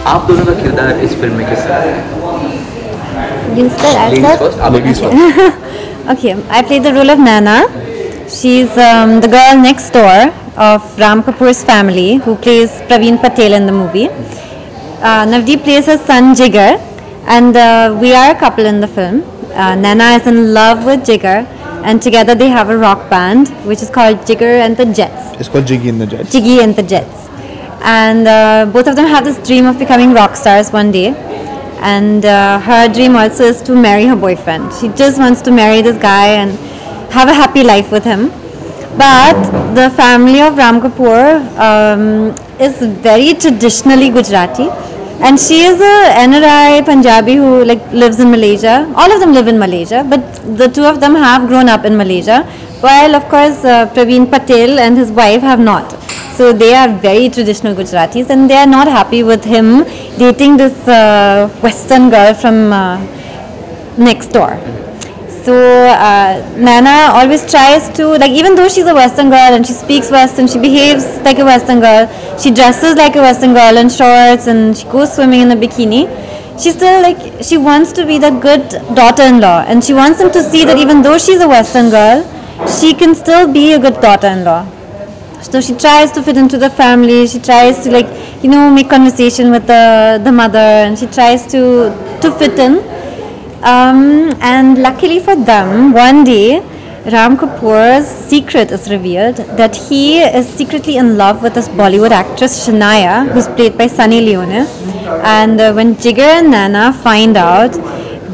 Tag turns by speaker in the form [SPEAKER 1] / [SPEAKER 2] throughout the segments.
[SPEAKER 1] आप दोनों का किरदार इस फिल्म में कैसा है?
[SPEAKER 2] You said I
[SPEAKER 1] Ladies
[SPEAKER 2] said.
[SPEAKER 1] first. आप
[SPEAKER 3] Ladies
[SPEAKER 2] Okay. Okay, I played the role of Nana. She's the girl next door of Ram Kapoor's family, who plays Praveen Patel in the movie. Navdeep plays her son Jigar, and we are a couple in the film. Nana is in love with Jigar, and together they have a rock band which is called Jigar and the Jets.
[SPEAKER 3] It's called Jiggy and the Jets.
[SPEAKER 2] Jiggy and the Jets. And both of them have this dream of becoming rock stars one day. And her dream also is to marry her boyfriend. She just wants to marry this guy and have a happy life with him. But the family of Ram Kapoor is very traditionally Gujarati. And she is a NRI Punjabi who lives in Malaysia. All of them live in Malaysia, but the two of them have grown up in Malaysia. While of course Praveen Patel and his wife have not. So they are very traditional Gujaratis, and they are not happy with him dating this Western girl from next door. So Nana always tries to, even though she's a Western girl and she speaks Western, she behaves like a Western girl, she dresses like a Western girl in shorts and she goes swimming in a bikini. She still she wants to be the good daughter-in-law, and she wants them to see that even though she's a Western girl, she can still be a good daughter-in-law. So she tries to fit into the family. She tries to make conversation with the mother, and she tries to fit in. And luckily for them, one day Ram Kapoor's secret is revealed, that he is secretly in love with this Bollywood actress Shania, who's played by Sunny Leone. And when Jigar and Nana find out,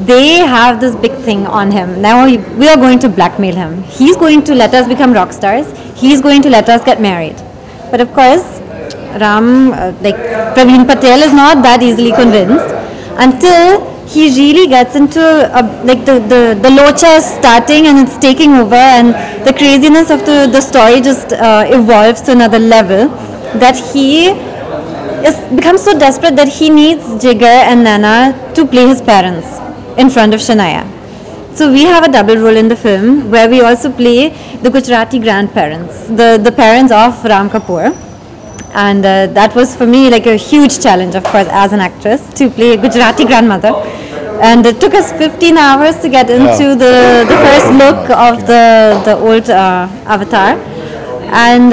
[SPEAKER 2] they have this big thing on him. Now we are going to blackmail him. He's going to let us become rock stars. He's going to let us get married. But of course, Praveen Patel is not that easily convinced until he really gets into the locha is starting and it's taking over, and the craziness of the story just evolves to another level, that he becomes so desperate that he needs Jigar and Nana to play his parents in front of Shania. So we have a double role in the film where we also play the Gujarati grandparents, the parents of Ram Kapoor. And that was for me a huge challenge, of course, as an actress, to play a Gujarati grandmother. And it took us 15 hours to get into the first look of the old Avatar. And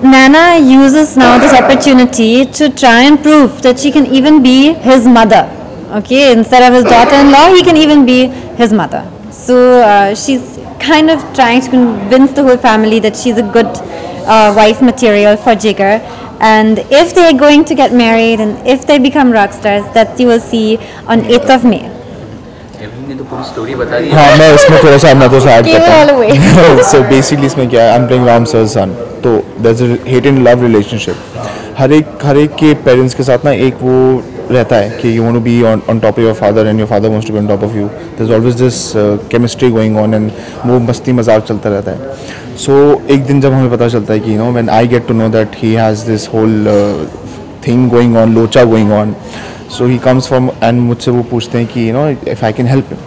[SPEAKER 2] Nana uses now this opportunity to try and prove that she can even be his mother. Okay, instead of his daughter-in-law, he can even be his mother. So she's kind of trying to convince the whole family that she's a good wife material for Jigar. And if they're going to get married and if they become rock stars, that you will see on 8th of May.
[SPEAKER 1] ने तो पूरी story बता दी।
[SPEAKER 3] हाँ, मैं इसमें थोड़ा सा add करता हूँ। So basically इसमें क्या है, I'm playing Ram sir's son. तो there's a hate and love relationship. हर एक के पेरेंट्स के साथ ना एक वो रहता है कि you want to be on top of your father and your father wants to be on top of you. There's always this chemistry going on and वो मस्ती मजाक चलता रहता है. So एक दिन जब हमें पता चलता है कि when I get to know that he has this whole thing going on, लोचा going on, so he comes from and मुझसे वो पूछते हैं कि if I can help him.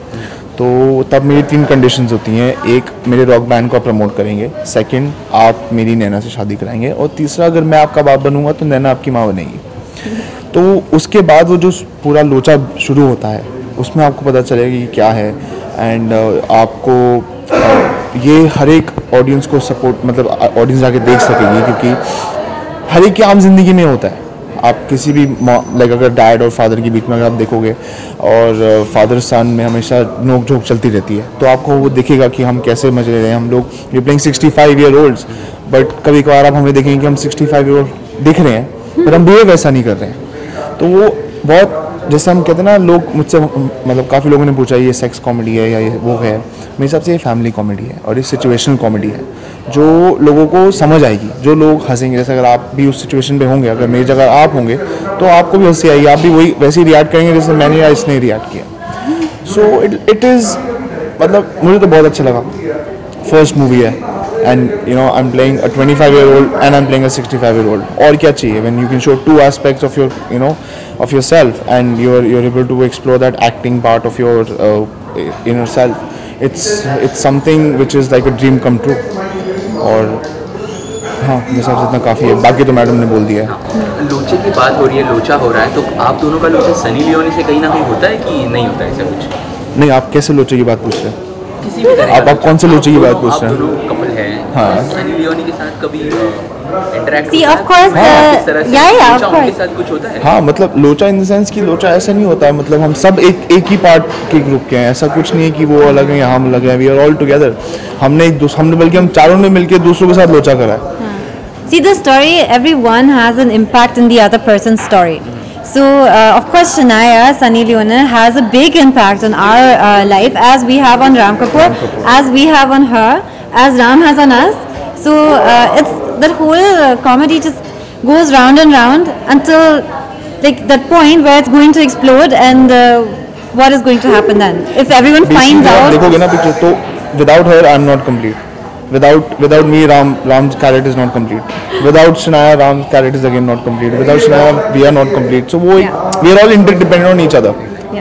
[SPEAKER 3] तो तब मेरी 3 कंडीशंस होती हैं. एक, मेरे रॉक बैंड को प्रमोट करेंगे. सेकंड, आप मेरी नैना से शादी कराएंगे. और तीसरा, अगर मैं आपका बाप बनूंगा तो नैना आपकी माँ बनेगी. तो उसके बाद वो जो पूरा लोचा शुरू होता है उसमें आपको पता चलेगा कि क्या है. एंड आपको ये हर एक ऑडियंस को सपोर्ट, मतलब ऑडियंस जाके देख सकेगी, क्योंकि हर एक की आम जिंदगी में होता है. आप किसी भी अगर डैड और फादर के बीच में अगर आप देखोगे और फादर सन में हमेशा नोक झोंक चलती रहती है, तो आपको वो दिखेगा कि हम कैसे मजे ले रहे हैं. हम लोग we playing 65 year olds, but कभी कभार आप हमें देखेंगे कि हम 65 ईयर ओल्ड दिख रहे हैं पर हम बिहेव वैसा नहीं कर रहे हैं. तो वो बहुत, जैसे हम कहते हैं ना, लोग मुझसे मतलब काफ़ी लोगों ने पूछा ये सेक्स कॉमेडी है या ये वो है. मेरे हिसाब से ये फैमिली कॉमेडी है और ये सिचुएशनल कॉमेडी है जो लोगों को समझ आएगी, जो लोग हंसेंगे. जैसे अगर आप भी उस सिचुएशन पे होंगे, अगर मेरी जगह आप होंगे तो आपको भी हंसी आएगी, आप भी वही वैसे ही रिएक्ट करेंगे जैसे मैंने या इसने रिएक्ट किया. सो इट इज़, मतलब मुझे तो बहुत अच्छा लगा. फर्स्ट मूवी है and I'm playing a 25-year-old and I'm playing a 65-year-old. और क्या चाहिए when you can show 2 aspects of your of yourself and you're able to explore that acting part of your inner self. It's something which is like a dream come true. और हाँ मेरे हिसाब से इतना काफ़ी है, बाकी तो मैडम ने बोल दिया है।
[SPEAKER 1] लोचे की बात हो रही है, लोचा हो रहा है, तो आप दोनों का लोचा सनी लियोनी से कहीं ना कहीं होता है कि नहीं होता है ऐसा कुछ?
[SPEAKER 3] नहीं, आप कैसे लोचे की बात पूछ रहे हैं?
[SPEAKER 1] किसी भी तरह
[SPEAKER 3] आप कौन से लोचे की बात पूछ रहे हैं?
[SPEAKER 1] आप दोनों कपल हैं,
[SPEAKER 3] हाँ।
[SPEAKER 1] सनी लियोनी के साथ कभी interact
[SPEAKER 2] See, of course, yeah, of
[SPEAKER 1] उनके
[SPEAKER 2] courस.
[SPEAKER 1] साथ कुछ होता है?
[SPEAKER 3] हाँ मतलब लोचा इन द सेंस कि लोचा ऐसा नहीं होता है, मतलब हम सब एक ही पार्ट के ग्रुप के हैं, ऐसा कुछ नहीं है कि वो अलग है या हम अलग हैं, वी आर ऑल टुगेदर। हमने बल्कि हम चारों ने मिलकर दूसरों के साथ लोचा करा है।
[SPEAKER 2] See, the story, everyone has an impact in the other person's story. So, of course, Shania, Sunny Leone has a big impact on our life, as we have on Ram Kapoor, as we have on her, as Ram has on us. So, it's that whole comedy just goes round and round until like that point where it's going to explode, and what is going to happen then? If everyone finds
[SPEAKER 3] Basically, आप
[SPEAKER 2] out.
[SPEAKER 3] देखोगे ना picture तो without her I am not complete. Without me, Ram's character is not complete. Without Shania, Ram's character is again not complete. Without Shania, we are not complete. So we are all interdependent on each other.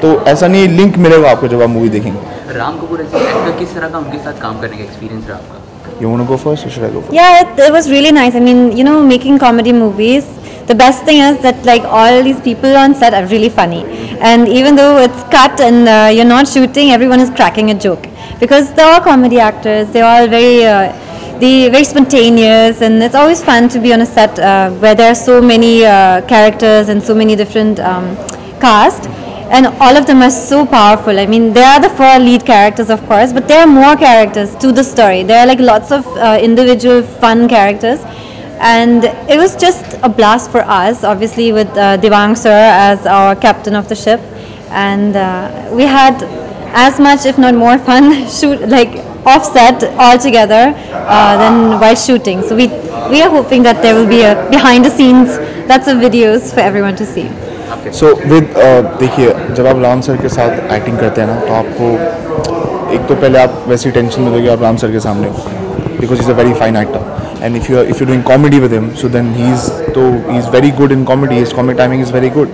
[SPEAKER 3] तो ऐसा नहीं link मिलेगा आपको जब आप movie देखेंगे।
[SPEAKER 1] राम कपूर ऐसे actor किस तरह का उनके साथ काम करने का एक्सपीरियंस रहा आपका?
[SPEAKER 3] You wanna go first or should I go first?
[SPEAKER 2] Yeah, it was really nice. I mean, you know, making comedy movies, the best thing is that like all these people on set are really funny, and even though it's cut and you're not shooting, everyone is cracking a joke because they're all comedy actors. They're all very spontaneous, and it's always fun to be on a set where there are so many characters and so many different cast. And all of them are so powerful. I mean, there are the 4 lead characters, of course, but there are more characters to the story. There are like lots of individual fun characters, and it was just a blast for us, obviously with Devang sir as our captain of the ship, and we had as much, if not more, fun offset all together than while shooting. So we are hoping that there will be a behind the scenes, lots of videos for everyone to see.
[SPEAKER 3] सो देखिए जब आप Ram sir के साथ acting करते हैं ना तो आपको एक तो पहले आप वैसी टेंशन में दोगे आप राम सर के सामने हो because is a very fine actor and if you doing comedy with him so then he is very good in comedy, his comedy timing is very good,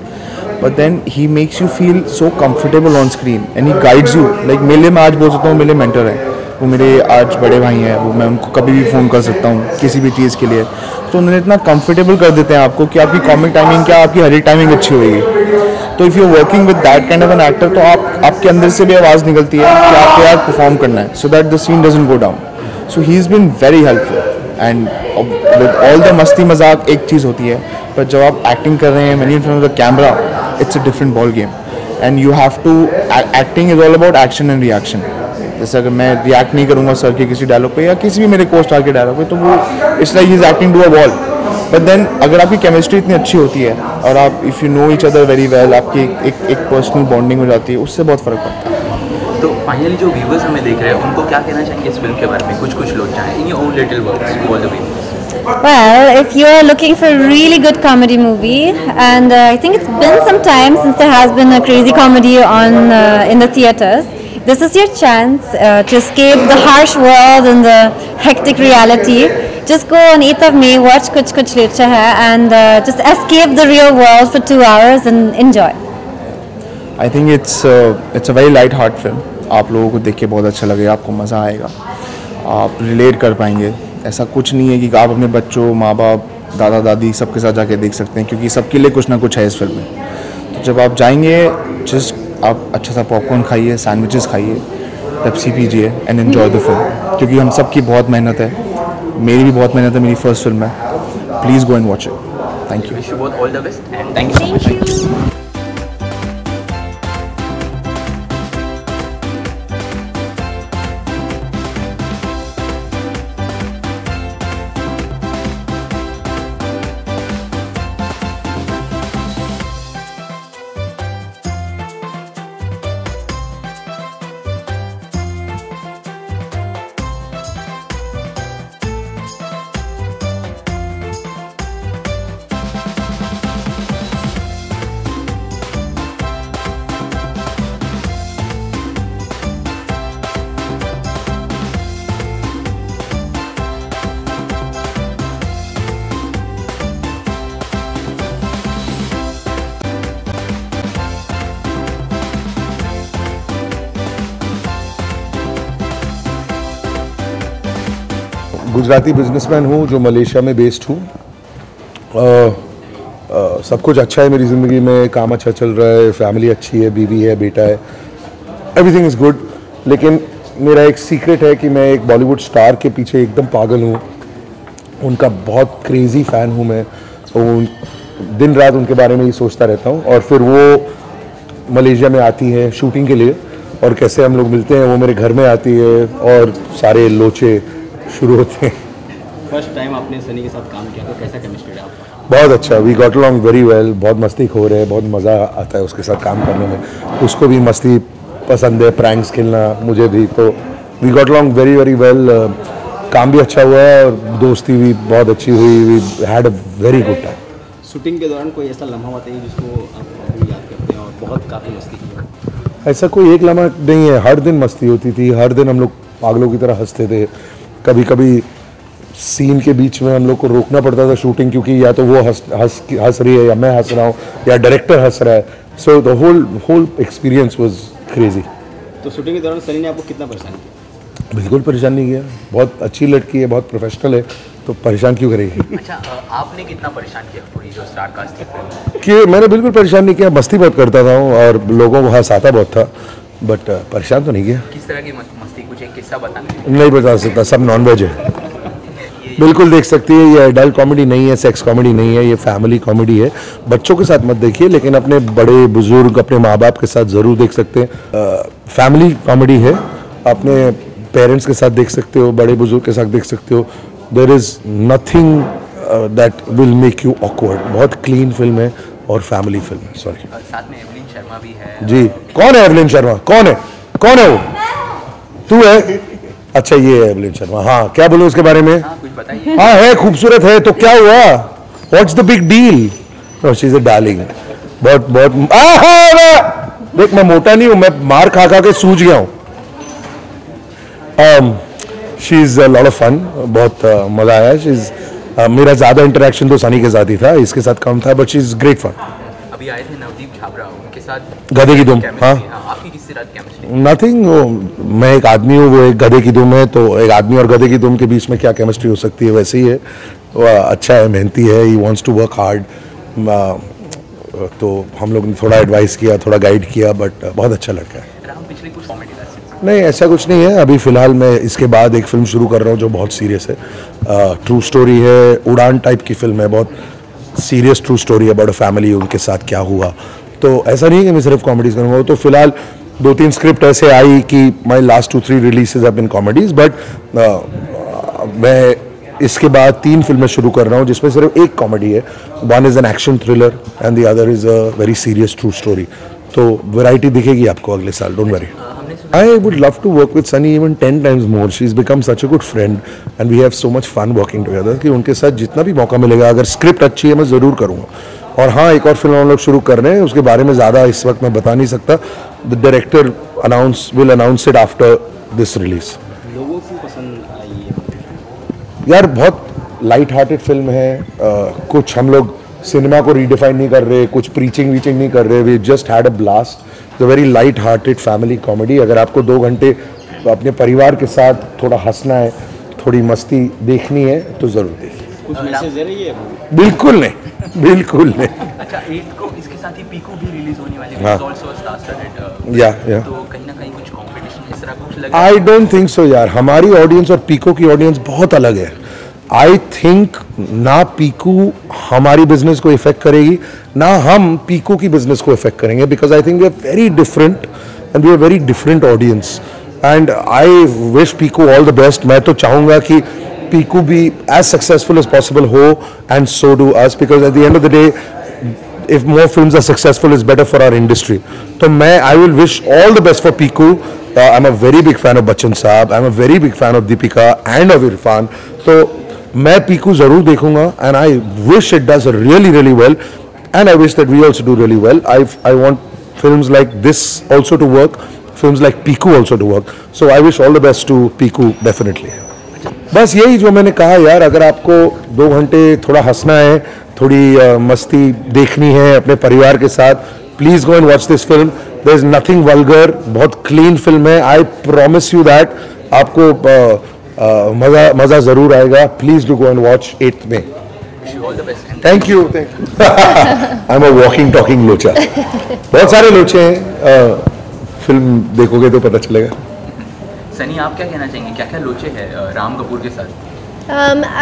[SPEAKER 3] but then he makes you feel so comfortable on screen and he guides you. Like मेरे लिए मैं आज बोल सकता हूँ मेरे mentor हैं, वो मेरे आज बड़े भाई हैं, वो मैं उनको कभी भी फ़ोन कर सकता हूँ किसी भी चीज़ के लिए। तो उन्होंने इतना कंफर्टेबल कर देते हैं आपको कि आपकी कॉमिक टाइमिंग क्या, आपकी हर एक टाइमिंग अच्छी होगी। तो if you working with that kind of an actor तो आपके अंदर से भी आवाज़ निकलती है कि आपको यार परफॉर्म करना है, so that the scene doesn't go down. So he is been very helpful and with all the मस्ती मजाक एक चीज़ होती है, पर जब आप एक्टिंग कर रहे हैं when in front of the camera it's a different ball game and you have to acting is all about action and reaction. जैसे अगर मैं रिएक्ट नहीं करूँगा सर के किसी डायलॉग पे या किसी भी मेरे को स्टार के डायलॉग पे तो वो it's like he is acting to a wall. But then अगर आपकी केमिस्ट्री इतनी अच्छी होती है और आप if you know each other very well, आपकी एक पर्सनल बॉन्डिंग हो जाती है, उससे बहुत फ़र्क पड़ता है।
[SPEAKER 1] तो फाइनली जो व्यूवर्स हमें देख रहे हैं उनको क्या कहना चाहेंगे इस फिल्म के बारे में? कुछ लोग चाहें in your own little words to all the viewers.
[SPEAKER 2] Well, if you're looking for a really good comedy movie, and I think it's been some time since there has been a crazy comedy on in the theaters, this is your chance to escape the harsh world and the hectic reality. Just go on 8th of May, watch Kuch Kuch Locha Hai, and just escape the real world for 2 hours and enjoy.
[SPEAKER 3] I think it's a very light heart film. आप लोगों को देख के बहुत अच्छा लगेगा, आपको मज़ा आएगा, आप रिलेट कर पाएंगे। ऐसा कुछ नहीं है कि आप अपने बच्चों, माँ बाप, दादा दादी सबके साथ जाके देख सकते हैं क्योंकि सबके लिए कुछ ना कुछ है इस फिल्म में। तो जब आप जाएंगे जस्ट आप अच्छा सा पॉपकॉर्न खाइए, सैंडविचेस खाइए, पेप्सी पीजिए एंड एन्जॉय द फिल्म क्योंकि हम सबकी बहुत मेहनत है, मेरी भी बहुत मेहनत है, मेरी फर्स्ट फिल्म है। Please go and watch it. Thank you.
[SPEAKER 1] Wish you both all the best and thank you so much.
[SPEAKER 4] Gujarati businessman हूँ जो मलेशिया में बेस्ड हूँ। सब कुछ अच्छा है मेरी ज़िंदगी में, काम अच्छा चल रहा है, फैमिली अच्छी है, बीवी है, बेटा है, एवरीथिंग इज़ गुड। लेकिन मेरा एक सीक्रेट है कि मैं एक बॉलीवुड स्टार के पीछे एकदम पागल हूँ, उनका बहुत क्रेज़ी फ़ैन हूँ मैं। दिन रात उनके बारे में ही सोचता रहता हूँ। और फिर वो मलेशिया में आती है शूटिंग के लिए और कैसे हम लोग मिलते हैं, वो मेरे घर में आती है और सारे लोचे शुरू होते हैं।
[SPEAKER 5] फर्स्ट टाइम आपने सनी के साथ काम किया तो कैसा केमिस्ट्री रहा आपका?
[SPEAKER 4] बहुत अच्छा, we got along very well, बहुत मस्ती खो रहे हैं, बहुत मज़ा आता है उसके साथ काम करने में। उसको भी मस्ती पसंद है, प्रैंक्स खेलना, मुझे भी, तो we got along very very well. काम भी अच्छा हुआ है और दोस्ती भी बहुत अच्छी हुई, we had a very good time.
[SPEAKER 5] Shooting के दौरान कोई ऐसा लम्हा बताइए जिसको आप अभी याद करते हैं और बहुत काफ़ी मस्ती की?
[SPEAKER 4] ऐसा कोई एक लम्हा नहीं है, हर दिन मस्ती होती थी, हर दिन हम लोग पागलों की तरह हंसते थे। कभी कभी सीन के बीच में हम लोग को रोकना पड़ता था शूटिंग, क्योंकि या तो वो हंस रही है या मैं हंस रहा हूँ या डायरेक्टर हंस रहा है। So the whole experience was crazy.
[SPEAKER 5] तो शूटिंग के दौरान सनी ने आपको कितना परेशान किया?
[SPEAKER 4] बिल्कुल परेशान नहीं किया, बहुत अच्छी लड़की है, बहुत प्रोफेशनल है, तो परेशान क्यों करेगी?
[SPEAKER 1] अच्छा, आपने कितना परेशान किया पूरी जो स्टार कास्ट थी फिल्म?
[SPEAKER 4] कि मैंने बिल्कुल परेशान नहीं किया, मस्ती बहुत करता था और लोगों को हंसाता बहुत था, बट परेशान तो नहीं किया।
[SPEAKER 1] किस तरह की मस्ती, कुछ एक किस्सा बताना?
[SPEAKER 4] नहीं बता सकता, सब नॉनवेज है। बिल्कुल देख सकती है, ये एडल्ट कॉमेडी नहीं है, सेक्स कॉमेडी नहीं है, ये फैमिली कॉमेडी है। बच्चों के साथ मत देखिए, लेकिन अपने बड़े बुजुर्ग, अपने माँ बाप के साथ ज़रूर देख सकते हैं। फैमिली कॉमेडी है, अपने पेरेंट्स के साथ देख सकते हो, बड़े बुजुर्ग के साथ देख सकते हो। There is nothing that will make you awkward. बहुत क्लीन फिल्म है और फैमिली फिल्म है। सॉरी।
[SPEAKER 1] साथ में एवलिन शर्मा भी है।
[SPEAKER 4] जी, कौन है एवलिन शर्मा? कौन है वो? तू है? अच्छा, ये है एवलिन शर्मा। हाँ, क्या बोलूं उसके बारे में?
[SPEAKER 1] हाँ, कुछ बताइए।
[SPEAKER 4] हाँ, है, खूबसूरत है, तो क्या हुआ? What's the big deal? No, she is a darling. बहुत देख, मैं मोटा नहीं हूं, मैं मार खा खा के सूज गया हूं। She is a lot of fun, बहुत मजा आया। शी इज मेरा ज्यादा इंटरेक्शन तो सनी के साथ ही था, इसके साथ कम था, but she is great fun.
[SPEAKER 1] अभी आए थे नवदीप छाबरा, उनके साथ
[SPEAKER 4] गधे की दुम। हाँ,
[SPEAKER 1] आपकी किससे रात केमिस्ट्री?
[SPEAKER 4] नथिंग, मैं एक आदमी हूँ, वो एक गधे की दुम है, तो एक आदमी और गधे की दुम के बीच में क्या केमिस्ट्री हो सकती है? वैसे ही है, वो अच्छा है, मेहनती है, he wants to work hard. तो हम लोग ने थोड़ा एडवाइस किया, थोड़ा गाइड किया, बट बहुत अच्छा लड़का है।
[SPEAKER 1] राम पिछले कुछ कॉमेडी
[SPEAKER 4] नहीं, ऐसा कुछ नहीं है। अभी फिलहाल मैं इसके बाद एक फिल्म शुरू कर रहा हूँ जो बहुत सीरियस है, ट्रू स्टोरी है, उड़ान टाइप की फिल्म है, बहुत सीरियस ट्रू स्टोरी है, बड़ा फैमिली, उनके साथ क्या हुआ। तो ऐसा नहीं है कि मैं सिर्फ कॉमेडीज करूँगा। तो फिलहाल 2-3 स्क्रिप्ट ऐसे आई कि my last 2-3 releases have been comedies, but मैं इसके बाद 3 फिल्में शुरू कर रहा हूँ जिसमें सिर्फ एक कॉमेडी है। One is an action thriller and the other is a very serious true story. तो वैरायटी दिखेगी आपको अगले साल, don't worry. I would love to work with Sunny even 10 times more. She's become such a good friend and we have so much fun working together कि उनके साथ जितना भी मौका मिलेगा, अगर स्क्रिप्ट अच्छी है मैं ज़रूर करूँगा। और हाँ, एक और फिल्म हम लोग शुरू कर रहे हैं, उसके बारे में ज़्यादा इस वक्त मैं बता नहीं सकता। The director will announce it after this release.
[SPEAKER 5] लोगों को पसंद आई है
[SPEAKER 4] यार, बहुत लाइट हार्टेड फिल्म है। कुछ हम लोग सिनेमा को रीडिफाइन नहीं कर रहे, कुछ प्रीचिंग वीचिंग नहीं कर रहे। We just had a blast, the very light hearted family comedy. अगर आपको 2 घंटे अपने परिवार के साथ थोड़ा हंसना है, थोड़ी मस्ती देखनी है, तो ज़रूर देखिए।
[SPEAKER 5] कुछ मैसेज दे रही है?
[SPEAKER 4] बिल्कुल नहीं, बिल्कुल नहीं।
[SPEAKER 1] अच्छा, 8 को इसके साथ ही पीकू भी रिलीज होने वाली है,
[SPEAKER 4] हाँ।
[SPEAKER 1] also a star-studded,
[SPEAKER 4] या
[SPEAKER 1] तो कहीं ना कहीं कुछ कंपटीशन इस तरह कुछ लगा?
[SPEAKER 4] आई डोंट थिंक सो यार। हमारी ऑडियंस और पीको की ऑडियंस बहुत अलग है। आई थिंक ना पीकू हमारी बिजनेस को इफेक्ट करेगी, ना हम पीकू की बिजनेस को इफेक्ट करेंगे, because I think we are very different and we are very different audience and I wish Piku all the best. मैं तो चाहूँगा कि पीकू भी एज सक्सेसफुल एज पॉसिबल हो and so do us, because at the end of the day if more films are successful is better for our industry. So I will wish all the best for Piku. I'm a very big fan of Bachchan Saab. I'm a very big fan of Deepika and of Irfan. So मैं Piku ज़रूर देखूँगा and I wish it does really really well and I wish that we also do really well. I want films like this also to work, films like Piku also to work. So I wish all the best to Piku definitely. बस यही जो मैंने कहा यार, अगर आपको 2 घंटे थोड़ा हंसना है, थोड़ी मस्ती देखनी है अपने परिवार के साथ, please go and watch this film. There is nothing vulgar, बहुत क्लीन फिल्म है। आई प्रॉमिस यू दैट आपको मज़ा ज़रूर आएगा. Please do go and watch 8th में.
[SPEAKER 1] All the best.
[SPEAKER 4] Thank you. I am a walking talking लोचा. बहुत सारे लोचे हैं. फिल्म देखोगे तो पता चलेगा.
[SPEAKER 1] सनी, आप क्या कहना चाहेंगे, क्या क्या लोचे हैं राम कपूर के साथ?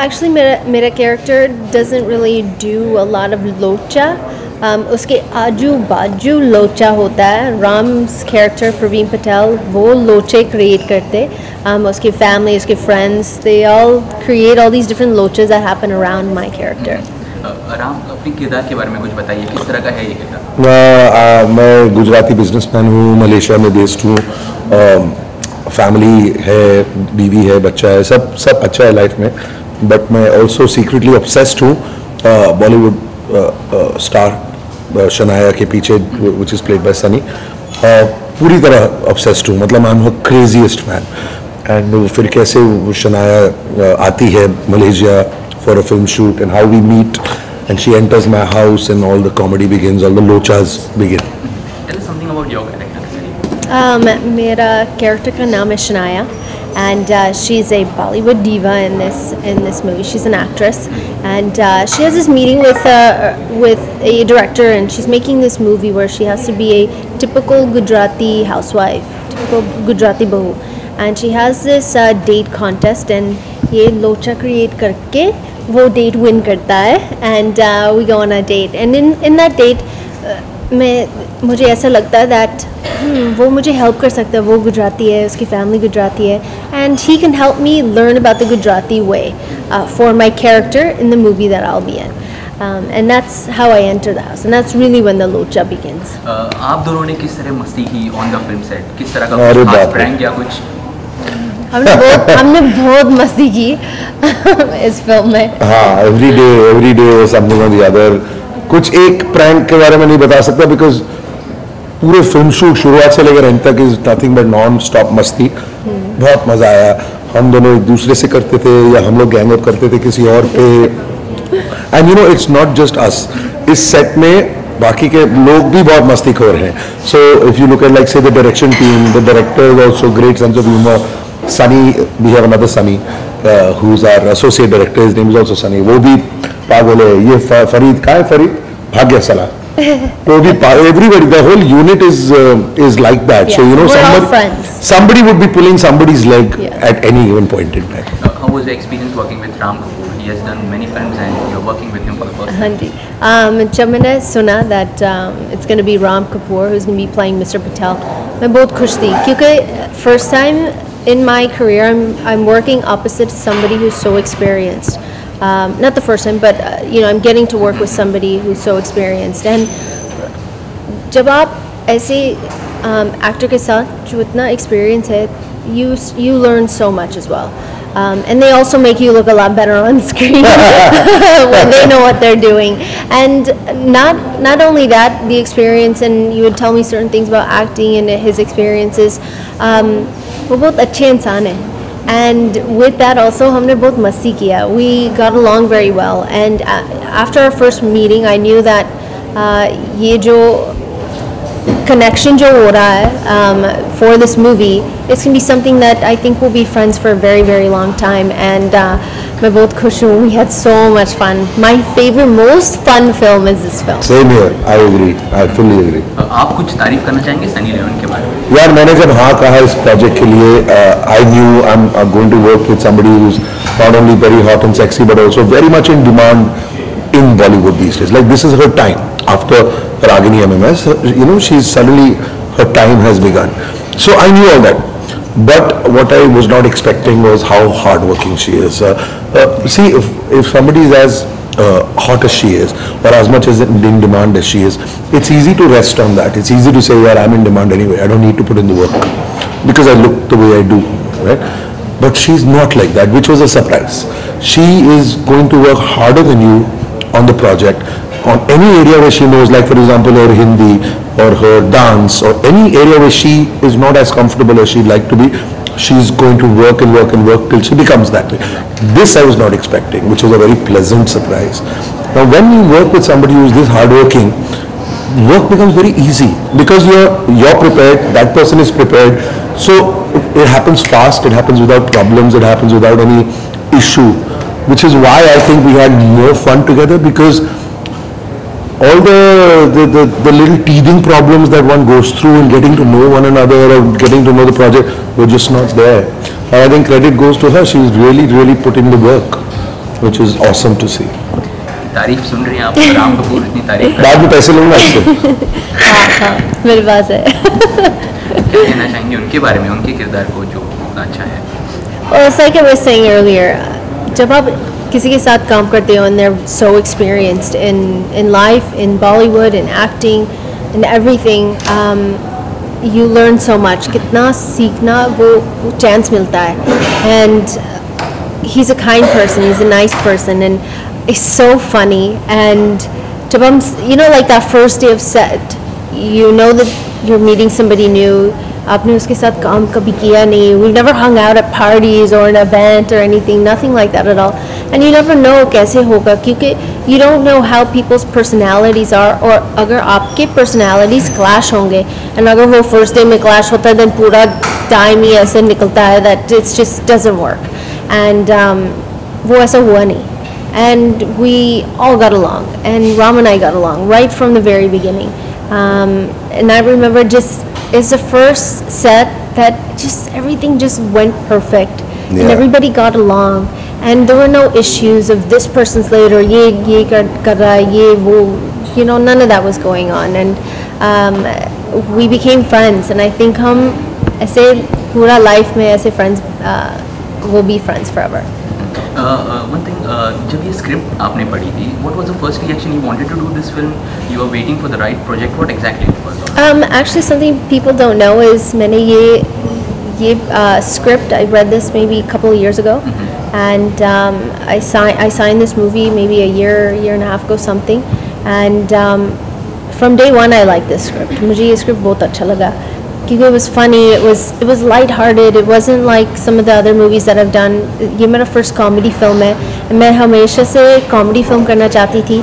[SPEAKER 6] Actually, मेरा character doesn't really do a lot of लोचा. उसके आजू बाजू लोचा होता है. राम्स कैरेक्टर प्रवीण पटेल वो लोचे क्रिएट करते. उसकी फैमिली, उसके friends, they all create all these different लोचas that happen around my character.
[SPEAKER 1] Ram, अपने किरदार के बारे में कुछ बताइए, किस तरह का है ये किरदार?
[SPEAKER 4] मैं गुजराती बिजनेसमैन हूँ, मलेशिया में बेस्ड हूँ. फैमिली है, बीवी है, बच्चा है, सब अच्छा है लाइफ में. बट मैं ऑल्सो सीक्रेटली ऑब्सेस्ड हूँ बॉलीवुड स्टार शनाया के पीछे, which is played by Sunny. पूरी तरह ऑब्सेस्ड हूँ. मतलब आई am a craziest fan. And फिर कैसे शनाया आती है Malaysia for a film shoot and how we meet, and she enters my house and all the comedy begins, all the lochas begin.
[SPEAKER 1] Tell us something about your character.
[SPEAKER 6] मेरा character का नाम है Shanaya, and she's a Bollywood diva in this movie. She's an actress, and she has this meeting with a director, and she's making this movie where she has to be a typical Gujarati housewife, typical Gujarati bahu, and she has this date contest, and ये लोचा create करके वो date win करता है. And we go on a date, and in that date मुझे ऐसा लगता है दैट वो मुझे हेल्प कर सकता है. वो गुजराती है, उसकी फैमिली गुजराती है, and he can help me learn about the Gujarati way for my character in the movie that I will be in. And that's how I enter the house, and that's really when the locha begins.
[SPEAKER 1] आप दोनों ने किस तरह मस्ती की on the film set? किस तरह का कुछ खास प्रैंक या कुछ?
[SPEAKER 6] हमने बहुत मस्ती की इस फिल्म में.
[SPEAKER 4] हाँ, एवरी डे समथिंग और द अदर. कुछ एक प्रैंक के बारे में नहीं बता सकता बिकॉज पूरे फिल्म शूट शुरुआत से लेकर एंड तक is nothing but non stop मस्ती. बहुत मजा आया. हम दोनों एक दूसरे से करते थे या हम लोग गैंग अप करते थे किसी और पे. And you know it's not just us. इस सेट में बाकी के लोग भी बहुत मस्तीखोर हैं. So if you look at like say the direction team, the director is also great sense of humour. Sunny, we have another Sunny who's our associate director. His name is also Sunny. वो भी पागल है. ये फरीद कहाँ है? फरीद भाग्यसला. वो भी everybody, the whole unit is like that.
[SPEAKER 6] Yeah.
[SPEAKER 4] So you know,
[SPEAKER 6] we're all friends.
[SPEAKER 4] somebody would be pulling somebody's leg at any given point in time.
[SPEAKER 1] How was the experience working with Ram Kapoor? He has done many films and you're working with him for the first time.
[SPEAKER 6] हाँ जी. जब मैंने सुना that it's going to be Ram Kapoor who's going to be playing Mr. Patel, मैं बहुत खुश थी क्योंकि first time in my career I'm working opposite somebody who's so experienced. Not the first time, but you know, I'm getting to work with somebody who's so experienced. And जब आप ऐसे actor के साथ जो इतना experience है, you learn so much as well. And they also make you look a lot better on screen when they know what they're doing. And not only that, the experience, and you would tell me certain things about acting and his experiences. वो बहुत अच्छे इंसान हैं. And with that also हमने बहुत मस्ती किया. We got along very well. And after our first meeting, I knew that ये जो connection जो हो रहा है for this movie, it's going to be something that I think we'll be friends for a very, very long time. And मैं बहुत खुश हूँ. We had so much fun. My favorite, most fun film is this film.
[SPEAKER 4] Same here. I agree. I fully agree.
[SPEAKER 1] आप कुछ तारीफ करना चाहेंगे Sunny Leone के बारे में?
[SPEAKER 4] यार मैंने जब हाँ कहा इस प्रोजेक्ट के लिए, I knew I'm going to work with somebody who's not only very hot and sexy but also very much in demand in Bollywood these days. Like this is her time after Ragini MMS. You know, she's suddenly, her time has begun. So I knew all that. But what I was not expecting was how hardworking she is. See, if somebody is as hot as she is, or as much as in demand as she is, it's easy to rest on that. It's easy to say, yeah, I'm in demand anyway. I don't need to put in the work because I look the way I do, right? But she's not like that, which was a surprise. She is going to work harder than you on the project, on any area where she knows, like for example her Hindi or her dance or any area where she is not as comfortable as she'd like to be. She's going to work and work and work till she becomes that way. This I was not expecting, which was a very pleasant surprise. Now when you work with somebody who is this hardworking, work becomes very easy because you're prepared, that person is prepared. So it happens fast, it happens without problems, it happens without any issue, which is why I think we had more fun together, because all the little teething problems that one goes through in getting to know one another or getting to know the project were just not there. And I think credit goes to her. She's really put in the work, which is awesome to see.
[SPEAKER 1] तारीफ सुन रही हैं आप, राम कपूर इतनी तारीफ कर
[SPEAKER 4] बाद में पैसे लूंगा आपसे।
[SPEAKER 6] हाँ मेरे पास है।
[SPEAKER 1] क्या कहना चाहेंगे उनके बारे में, उनके किरदार को जो इतना अच्छा है?
[SPEAKER 6] Well, it's like I was saying earlier, जब आप किसी के साथ काम करते हो and they're so experienced in life, in Bollywood, in acting, in everything, you learn so much. कितना सीखना वो chance मिलता है, and he's a kind person, he's a nice person, and it's so funny. And जब हम, you know, like that first day of set, you know that you're meeting somebody new. आपने उसके साथ काम कभी किया नहीं. We've never hung out at parties or an event or anything, nothing like that at all. And you never know कैसे होगा, क्योंकि you don't know how people's personalities are, और अगर आपके personalities clash होंगे, and अगर वो first day में clash होता है, then पूरा time ही ऐसे निकलता है that it just doesn't work. And वो ऐसा हुआ नहीं. And we all got along, and Ram and I got along right from the very beginning. And I remember just, it's the first set that just everything just went perfect, and everybody got along, and there were no issues of this person's late or ye kar raha hai, ye wo, you know, none of that was going on. And we became friends, and I think hum aise pura life mein aise friends will be friends forever.
[SPEAKER 1] One thing, जब ये script आपने पढ़ी थी, what was the first reaction you wanted to do this film? You were waiting for the right project. What exactly it was?
[SPEAKER 6] Actually, something people don't know is मैंने ये script, I read this maybe a couple of years ago, and I signed this movie maybe a year and a half ago something, and from day one I liked this script. मुझे ये script बहुत अच्छा लगा. It was funny, it was light-hearted, it wasn't like some of the other movies that I've done. ये मेरा first comedy film है, मैं हमेशा से comedy film करना चाहती थी.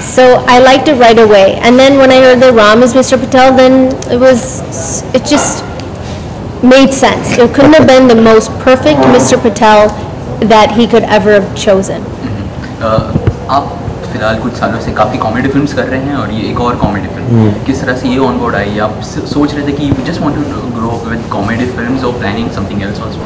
[SPEAKER 6] So I liked it right away. And then when I heard that Ram is Mr. Patel, then it just made sense. It couldn't have been the most perfect Mr. Patel that he could ever have chosen.
[SPEAKER 1] आप फिलहाल कुछ सालों से काफ़ी comedy films कर रहे हैं, और ये एक और कॉमेडी फिल्म, किस तरह से ये ऑन बोर्ड आई? आप सोच रहे थे कि you just want to grow with comedy films or planning something else also?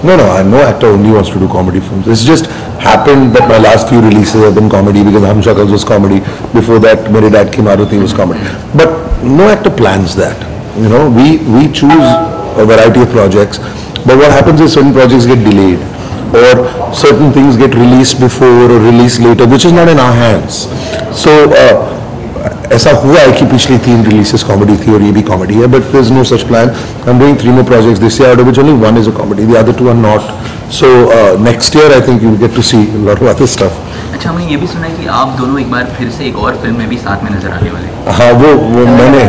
[SPEAKER 4] No, no actor only wants to do comedy films. It's just happened that my last few releases have been comedy, because Hum Shakals was comedy. Before that, Mere Dad Ki Maruti was comedy. But no actor plans that. You know, we choose a variety of projects, but what happens is certain projects get delayed, or certain things get released before or released later, which is not in our hands. So ऐसा हुआ है कि पिछली 3 releases comedy थी और ये भी comedy है, but there's no such plan. I'm doing 3 more projects this year, out of which only 1 is a comedy, the other 2 are not. So next year I think you'll get to see a lot of other stuff.
[SPEAKER 1] अच्छा, हमने ये भी सुना है कि आप दोनों एक बार फिर से एक और फिल्म में भी साथ में नजर आने वाले हैं।
[SPEAKER 4] हाँ, वो मैंने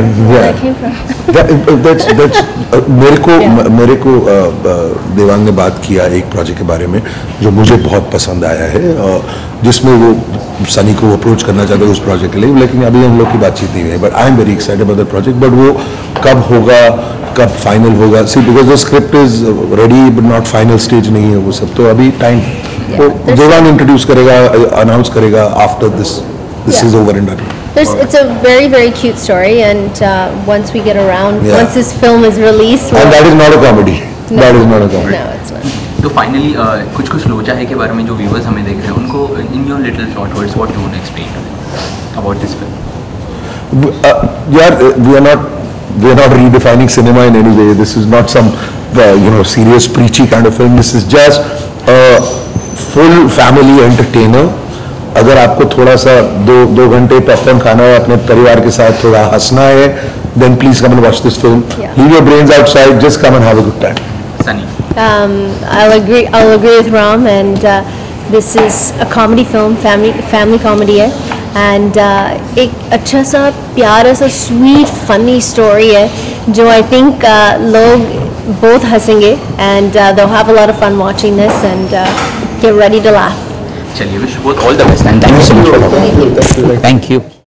[SPEAKER 4] मेरे को देवांग ने बात किया एक प्रोजेक्ट के बारे में जो मुझे बहुत पसंद आया है, जिसमें वो सनी को अप्रोच करना चाहते हैं उस प्रोजेक्ट के लिए, लेकिन अभी हम लोग की बातचीत नहीं हुई है. But I am very excited about that project. But वो कब होगा, कब फाइनल होगा, see because the script is ready but not final stage नहीं है वो सब, तो अभी टाइम देवांग इंट्रोड्यूस करेगा, अनाउंस करेगा after this is over and done.
[SPEAKER 6] It's a very, very cute story, and once we get around, once this film is released,
[SPEAKER 4] and that is not a comedy.
[SPEAKER 6] No,
[SPEAKER 4] that is not a comedy.
[SPEAKER 6] No, it's not.
[SPEAKER 1] तो finally कुछ लोचा है के बारे में जो viewers हमें देख रहे हैं उनको in your little short words what you want to explain about this film.
[SPEAKER 4] We are not redefining cinema in any way. This is not some serious preachy kind of film. This is just a full family entertainer. अगर आपको थोड़ा सा दो घंटे popcorn खाना है, अपने परिवार के साथ थोड़ा हंसना है, then please come and watch this film. Leave your brains outside, just come and have a good time.
[SPEAKER 1] Sunny.
[SPEAKER 6] I'll agree with Ram, and this is a comedy film, family comedy है, and एक अच्छा सा प्यारा सा sweet funny story है जो I think लोग बहुत हंसेंगे, and they'll have a lot of fun watching this, and get ready to laugh.
[SPEAKER 1] चलिए, wish both all the best and thank you so much for, thank you.